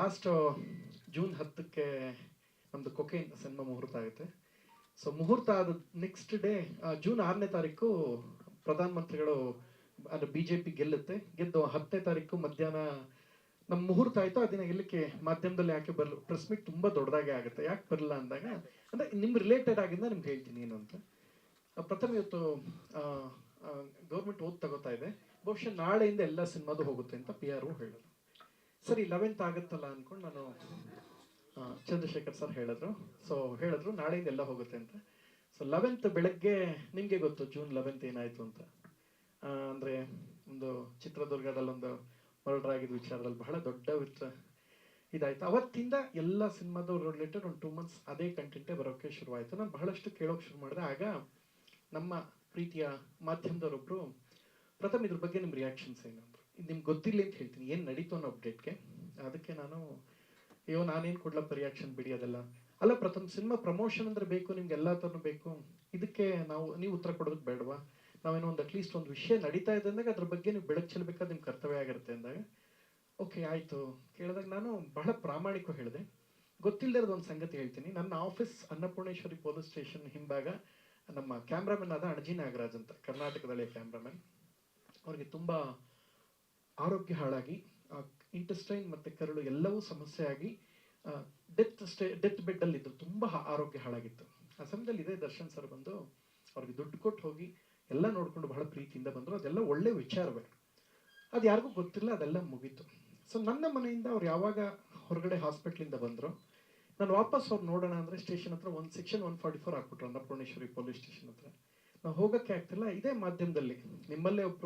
Last June 10ಕ್ಕೆ ನಮ್ದು cocaine cinema ಮುಹೂರ್ತ ಆಗುತ್ತೆ. ಸೊ ಮುಹೂರ್ತ ಆದ ನೆಕ್ಸ್ಟ್ ಡೇ ಜೂನ್ 6ನೇ ತಾರೀಕು ಪ್ರಧಾನಮಂತ್ರಿಗಳು ಅದು ಬಿಜೆಪಿ ಗೆದ್ದು 10ನೇ ತಾರೀಕು ಮಧ್ಯಾಹ್ನ ನಮ್ಮ ಮುಹೂರ್ತ ಆಯ್ತು. ಆ ದಿನ ಗೆಲ್ಲಕ್ಕೆ ಮಾಧ್ಯಮದಲ್ಲಿ ಯಾಕೆ ಬರಲ್ಲ, ಪ್ರೆಸ್ ಮೀಟ್ ತುಂಬಾ ದೊಡ್ಡದಾಗೆ ಆಗುತ್ತೆ, ಯಾಕೆ ಬರಲ್ಲ ಅಂದಾಗ ಅಂದ್ರೆ ನಿಮ್ ರಿಲೇಟೆಡ್ ಆಗಿಂದ ನಿಮ್ಗೆ ಹೇಳ್ತೀನಿ ಏನು ಅಂತ. ಪ್ರಥಮ ಇವತ್ತು ಗೌರ್ಮೆಂಟ್ ಓದ್ ತಗೋತಾ ಇದೆ, ಬಹುಶಃ ನಾಳೆಯಿಂದ ಎಲ್ಲ ಸಿನಿಮಾದು ಹೋಗುತ್ತೆ ಅಂತ PR ಹೇಳಿದ್ರು. ಸರಿ 11th ಆಗುತ್ತಲ್ಲ ಅನ್ಕೊಂಡು ನಾನು ಚಂದ್ರಶೇಖರ್ ಸರ್ ಹೇಳಿದ್ರು. ಸೊ ಹೇಳಿದ್ರು ನಾಳೆಯಿಂದ ಎಲ್ಲ ಹೋಗುತ್ತೆ ಅಂತ. ಸೊ 11th ಬೆಳಗ್ಗೆ ನಿಮ್ಗೆ ಗೊತ್ತು ಜೂನ್ 11th ಏನಾಯ್ತು ಅಂತ. ಅಂದ್ರೆ ಒಂದು ಚಿತ್ರದುರ್ಗದಲ್ಲಿ ಒಂದು ಮರ್ಡರ್ ಆಗಿದ್ದ ವಿಚಾರದಲ್ಲಿ ಬಹಳ ದೊಡ್ಡ ಇದಾಯ್ತು. ಅವತ್ತಿಂದ ಎಲ್ಲ ಸಿನಿಮಾದ ರಿಲೇಟೆಡ್ ಒಂದು 2 months ಅದೇ ಕಂಟೆಂಟೇ ಬರೋಕೆ ಶುರುವಾಯಿತು. ನಾನು ಬಹಳಷ್ಟು ಕೇಳೋಕೆ ಶುರು ಮಾಡಿದೆ. ಆಗ ನಮ್ಮ ಪ್ರೀತಿಯ ಮಾಧ್ಯಮದವರೊಬ್ರು, ಪ್ರಥಮ ಇದ್ರ ಬಗ್ಗೆ ನಿಮ್ಮ ರಿಯಾಕ್ಷನ್ಸ್ ಏನಂದ್ರು, ಇದು ನಿಮ್ಗೆ ಗೊತ್ತಿಲ್ಲ ಅಂತ ಹೇಳ್ತೀನಿ, ಏನು ನಡೀತು ಅನ್ನೋ ಅಪ್ಡೇಟ್ಗೆ. ಅದಕ್ಕೆ ನಾನು ನಾನೇನು ಕೊಡ್ಲಪ್ಪ ರಿಯಾಕ್ಷನ್, ಬಿಡಿ ಅದೆಲ್ಲ ಅಲ್ಲ. ಪ್ರಥಮ ಸಿನಿಮಾ ಪ್ರಮೋಷನ್ ಅಂದ್ರೆ ಬೇಕು, ನಿಮ್ಗೆ ಎಲ್ಲ ಥರನೂ ಬೇಕು, ಇದಕ್ಕೆ ನೀವು ಉತ್ತರ ಕೊಡೋದಕ್ಕೆ ಬೇಡವಾ? ನಾವೇನೋ ಒಂದು ಅಟ್ಲೀಸ್ಟ್ ಒಂದು ವಿಷಯ ನಡೀತಾ ಇದೆ ಅಂದಾಗ ಅದ್ರ ಬಗ್ಗೆ ನೀವು ಬೆಳಕು ಚೆಲ್ಲಬೇಕಾದ ನಿಮ್ಮ ಕರ್ತವ್ಯ ಆಗಿರುತ್ತೆ ಅಂದಾಗ ಓಕೆ ಆಯ್ತು ಕೇಳಿದಾಗ ನಾನು ಬಹಳ ಪ್ರಾಮಾಣಿಕ ಹೇಳಿದೆ. ಗೊತ್ತಿಲ್ಲದ ಒಂದು ಸಂಗತಿ ಹೇಳ್ತೀನಿ. ನನ್ನ ಆಫೀಸ್ ಅನ್ನಪೂರ್ಣೇಶ್ವರಿ ಪೊಲೀಸ್ ಸ್ಟೇಷನ್ ಹಿಂಭಾಗ ನಮ್ಮ ಕ್ಯಾಮ್ರಾಮನ್ ಆದ ಅಣಜಿ ನಾಗರಾಜ್ ಅಂತ, ಕರ್ನಾಟಕದಲ್ಲಿ ಕ್ಯಾಮ್ರಾಮನ್. ಅವ್ರಿಗೆ ತುಂಬಾ ಆರೋಗ್ಯ ಹಾಳಾಗಿ ಇಂಟೆಸ್ಟೈನ್ ಮತ್ತೆ ಕರಳು ಎಲ್ಲವೂ ಸಮಸ್ಯೆ ಆಗಿ ಡೆತ್ ಬೆಡ್ ಅಲ್ಲಿ ಇದ್ರು. ತುಂಬಾ ಆರೋಗ್ಯ ಹಾಳಾಗಿತ್ತು. ಆ ಸಮಯದಲ್ಲಿ ಇದೇ ದರ್ಶನ್ ಸರ್ ಬಂದು ಅವ್ರಿಗೆ ದುಡ್ಡು ಕೊಟ್ಟು ಹೋಗಿ ಎಲ್ಲ ನೋಡ್ಕೊಂಡು ಬಹಳ ಪ್ರೀತಿಯಿಂದ ಬಂದ್ರು. ಅದೆಲ್ಲ ಒಳ್ಳೆ ವಿಚಾರವೇ, ಅದು ಯಾರಿಗೂ ಗೊತ್ತಿಲ್ಲ, ಅದೆಲ್ಲ ಮುಗೀತು. ಸೊ ನನ್ನ ಮನೆಯಿಂದ ಅವ್ರು ಯಾವಾಗ ಹೊರಗಡೆ ಹಾಸ್ಪಿಟ್ಲಿಂದ ಬಂದ್ರು, ನಾನು ವಾಪಸ್ ಅವ್ರು ನೋಡೋಣ ಅಂದ್ರೆ ಸ್ಟೇಷನ್ ಹತ್ರ ಒಂದು ಸೆಕ್ಷನ್ 144 ಹಾಕ್ಬಿಟ್ರು ಅನ್ನಪೂರ್ಣೇಶ್ವರಿ ಪೊಲೀಸ್ ಸ್ಟೇಷನ್ ಹತ್ರ. ನಾವು ಹೋಗಕ್ಕೆ ಆಗ್ತಿಲ್ಲ. ಇದೇ ಮಾಧ್ಯಮದಲ್ಲಿ ನಿಮ್ಮಲ್ಲೇ ಒಬ್ರು